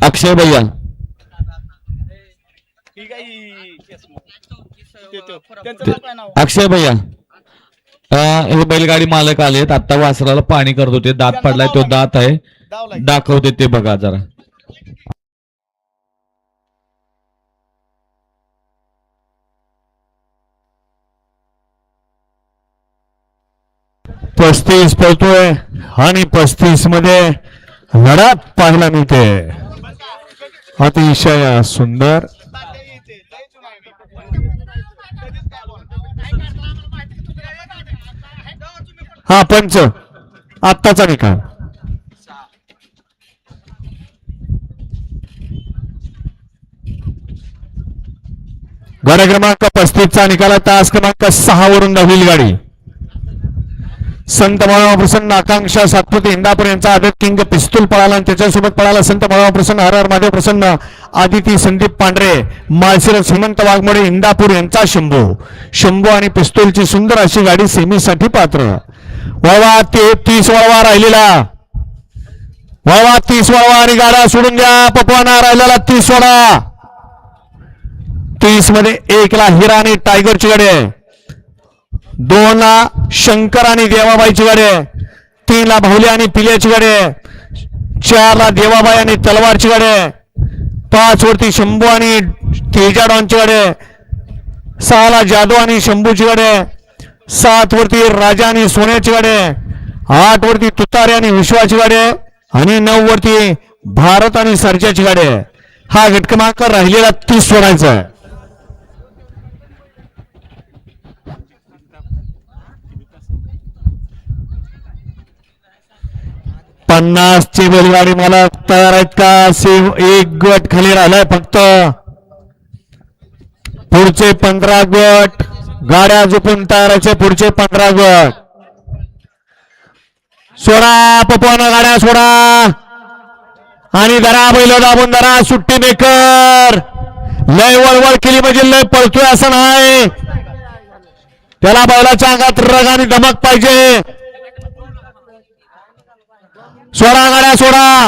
अक्षय भैया अक्षय भैया हे बैलगाडी मालक आलेत आता वासराला पाणी करत होते दात पडलाय तो दात आहे दाखवते ते बघा जरा 35 पळतोय आणि 35 मध्ये लढत पाहायला मिळते अतिशय सुंदर हा पंच आत्ताचा निकाल गाडी क्रमांक 35 चा निकाल तास क्रमांक 6 वरून धावलेली गाडी संत बाळाराम प्रसन्न आकांक्षा सातपुते इंदापूर यांचा आदत किंग पिस्तूल पळाला आणि त्याच्यासोबत पळाला संत बाळाराम प्रसन्न हर हर महादेव प्रसन्न आदिती संदीप पांढरे माळशिरस हेमंत वाघमोडे इंदापूर यांचा शंभू आणि पिस्तूलची सुंदर अशी गाडी सेमीसाठी पात्र वळवा 30 वळवा राहिलेला वळवा 30 वळवा आणि गाड्या सोडून द्या पपवाना राहिलेला 30 वळा 30 मध्ये 1 ला हिरा आणि टायगरची गाडी आहे 2 ला शंकर आणि देवाबाईची गाडी आहे 3 ला भाऊली आणि पिल्याची गाडी आहे 4 ला देवाबाई आणि तलवारची गाडी आहे 5 वरती शंभू आणि तेजा डॉनची गाडी आहे 6 ला जादू आणि शंभूची गाडी आहे 7 वरती राजा आणि सोन्याची गाडी आहे 8 वरती तुतारे आणि विश्वाची गाडी आहे आणि 9 वरती भारत आणि सर्जाची गाडी आहे हा गट क्रमांक राहिलेला 30 सोडायचा आहे 50 ची बैलगाडी मला तयार आहेत का एक गट खाली राहिलाय फक्त पुढचे 15 गट गाड्या झोपून तयार आहेत पुढचे 15 गट सोडा पपवाना गाड्या सोडा आणि धरा बैल दाबून धरा सुट्टी मेकर लय वळवळ केली म्हणजे लय पळतोय असं नाही त्याला बैलाच्या अंगात रग आणि धमक पाहिजे सोडा गाड्या सोडा